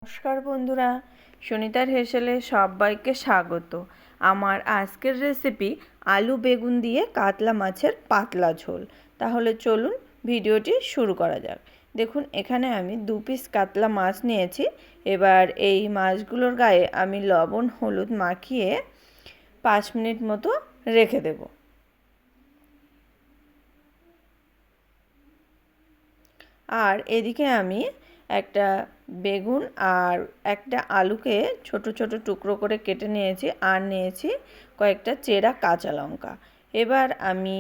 নমস্কার বন্ধুরা, সুনিতার হেসেলে সবাইকে স্বাগত। আমার আজকের রেসিপি আলু বেগুন দিয়ে কাতলা মাছের পাতলা ঝোল। তাহলে চলুন ভিডিওটি শুরু করা যাক। দেখুন, এখানে আমি 2 পিস কাতলা মাছ নিয়েছি। এবার এই মাছগুলোর গায়ে আমি লবণ হলুদ মাখিয়ে 5 মিনিট মতো রেখে দেব। আর এদিকে আমি একটা বেগুন আর একটা আলুকে ছোট ছোট টুকরো করে কেটে নিয়েছি, আর নিয়েছি কয়েকটা চেরা কাঁচা লঙ্কা। এবার আমি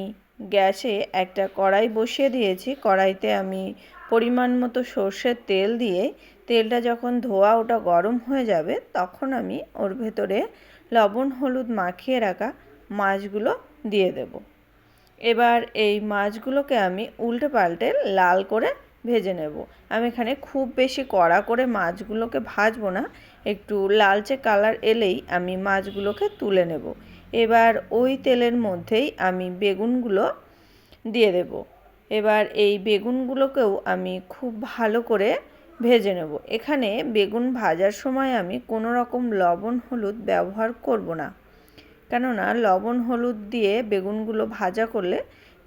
গ্যাসে একটা কড়াই বসিয়ে দিয়েছি। কড়াইতে আমি পরিমাণ মতো সর্ষের তেল দিয়ে তেলটা যখন ধোয়া ওটা গরম হয়ে যাবে, তখন আমি ওর ভেতরে লবণ হলুদ মাখিয়ে রাখা মাছগুলো দিয়ে দেব। এবার এই মাছগুলোকে আমি উল্টে পাল্টে লাল করে ভেজে নেব। আমি এখানে খুব বেশি কড়া করে মাছগুলোকে ভাজবো না, একটু লালচে কালার এলেই আমি মাছগুলোকে তুলে নেব। এবার ওই তেলের মধ্যেই আমি বেগুনগুলো দিয়ে দেব। এবার এই বেগুনগুলোকেও আমি খুব ভালো করে ভেজে নেব। এখানে বেগুন ভাজার সময় আমি কোনো রকম লবণ হলুদ ব্যবহার করব না, কেননা লবণ হলুদ দিয়ে বেগুনগুলো ভাজা করলে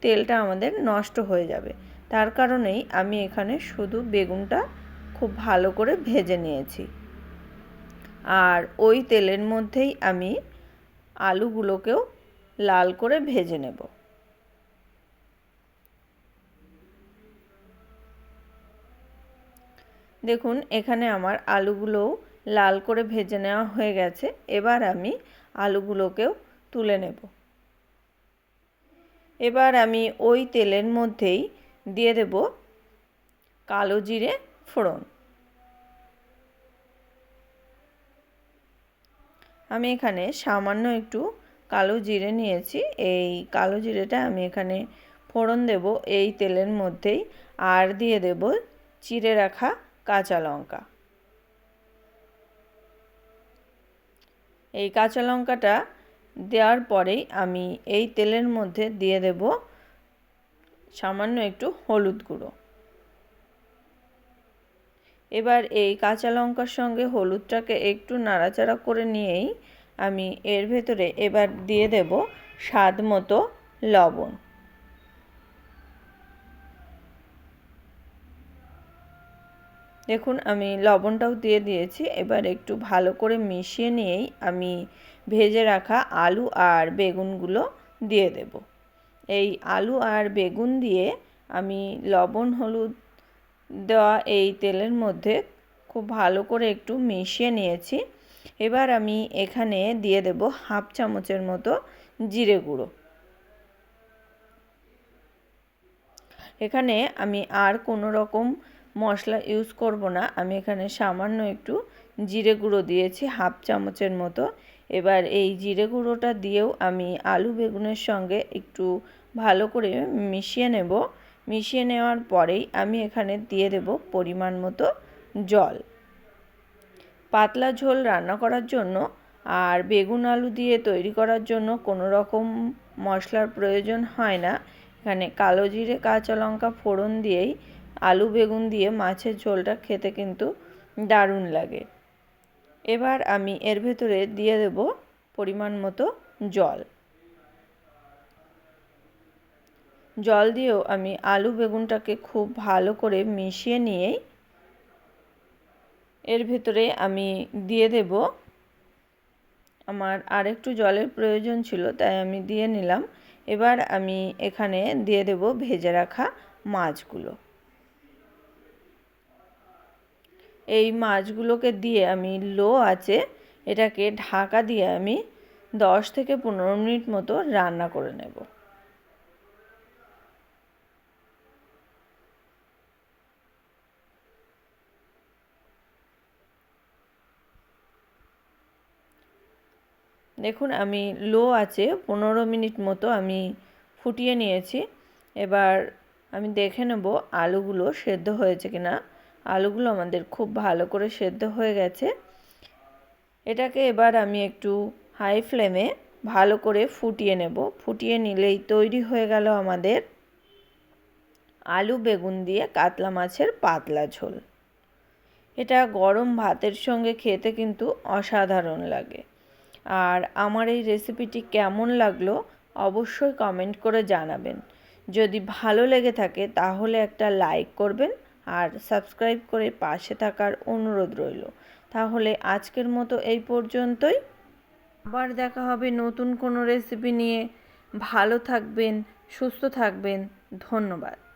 তেলটা আমাদের নষ্ট হয়ে যাবে। তার কারণেই আমি এখানে শুধু বেগুনটা খুব ভালো করে ভেজে নিয়েছি। আর ওই তেলের মধ্যেই আমি আলুগুলোকেও লাল করে ভেজে নেব। দেখুন, এখানে আমার আলুগুলোও লাল করে ভেজে নেওয়া হয়ে গেছে। এবার আমি আলুগুলোকেও তুলে নেব। এবার আমি ওই তেলের মধ্যেই দিয়ে দেব কালো জিরে ফোড়ন। আমি এখানে সামান্য একটু কালো জিরে নিয়েছি। এই কালো জিরেটা আমি এখানে ফোড়ন দেব এই তেলের মধ্যেই, আর দিয়ে দেব চিড়ে রাখা কাঁচা লঙ্কা। এই কাঁচা লঙ্কাটা দেওয়ার পরেই আমি এই তেলের মধ্যে দিয়ে দেব সামান্য একটু হলুদ গুঁড়ো। এবার এই কাঁচা লঙ্কার সঙ্গে হলুদটাকে একটু নাড়াচাড়া করে নিয়েই আমি এর ভেতরে এবার দিয়ে দেব স্বাদ মতো লবণ। দেখুন, আমি লবণটাও দিয়ে দিয়েছি। এবার একটু ভালো করে মিশিয়ে নিয়েই আমি ভেজে রাখা আলু আর বেগুনগুলো দিয়ে দেব। এই আলু আর বেগুন দিয়ে আমি লবণ হলুদ দেওয়া এই তেলের মধ্যে খুব ভালো করে একটু মিশিয়ে নিয়েছি। এবার আমি এখানে দিয়ে দেব হাফ চামচের মতো জিরে গুঁড়ো। এখানে আমি আর কোনো রকম মশলা ইউজ করব না। আমি এখানে সামান্য একটু জিরে গুঁড়ো দিয়েছি হাফ চামচের মতো। এবার এই জিরে গুঁড়োটা দিয়েও আমি আলু বেগুনের সঙ্গে একটু ভালো করে মিশিয়ে নেব। মিশিয়ে নেওয়ার পরেই আমি এখানে দিয়ে দেব পরিমাণ মতো জল। পাতলা ঝোল রান্না করার জন্য আর বেগুন আলু দিয়ে তৈরি করার জন্য কোনো রকম মশলার প্রয়োজন হয় না। এখানে কালো জিরে কাঁচা লঙ্কা ফোড়ন দিয়েই আলু বেগুন দিয়ে মাছের ঝোলটা খেতে কিন্তু দারুণ লাগে। এবার আমি এর ভেতরে দিয়ে দেব পরিমাণ মতো জল। জল দিয়েও আমি আলু বেগুনটাকে খুব ভালো করে মিশিয়ে নিয়েই এর ভেতরে আমি দিয়ে দেব, আমার আরেকটু জলের প্রয়োজন ছিল তাই আমি দিয়ে নিলাম। এবার আমি এখানে দিয়ে দেব ভেজে রাখা মাছগুলো। এই মাছগুলোকে দিয়ে আমি লো আঁচে এটাকে ঢাকা দিয়ে আমি 10 থেকে 15 মিনিট মতো রান্না করে নেব। দেখুন, আমি লো আঁচে 15 মিনিট মতো আমি ফুটিয়ে নিয়েছি। এবার আমি দেখে নেব আলুগুলো সেদ্ধ হয়েছে কিনা। আলুগুলো আমাদের খুব ভালো করে সেদ্ধ হয়ে গেছে। এটাকে এবার আমি একটু হাই ফ্লেমে ভালো করে ফুটিয়ে নেব। ফুটিয়ে নিলেই তৈরি হয়ে গেল আমাদের আলু বেগুন দিয়ে কাতলা মাছের পাতলা ঝোল। এটা গরম ভাতের সঙ্গে খেতে কিন্তু অসাধারণ লাগে। আর আমার এই রেসিপিটি কেমন লাগলো অবশ্যই কমেন্ট করে জানাবেন। যদি ভালো লেগে থাকে তাহলে একটা লাইক করবেন আর সাবস্ক্রাইব করে পাশে থাকার অনুরোধ রইল। তাহলে আজকের মতো এই পর্যন্তই। আবার দেখা হবে নতুন কোনো রেসিপি নিয়ে। ভালো থাকবেন, সুস্থ থাকবেন। ধন্যবাদ।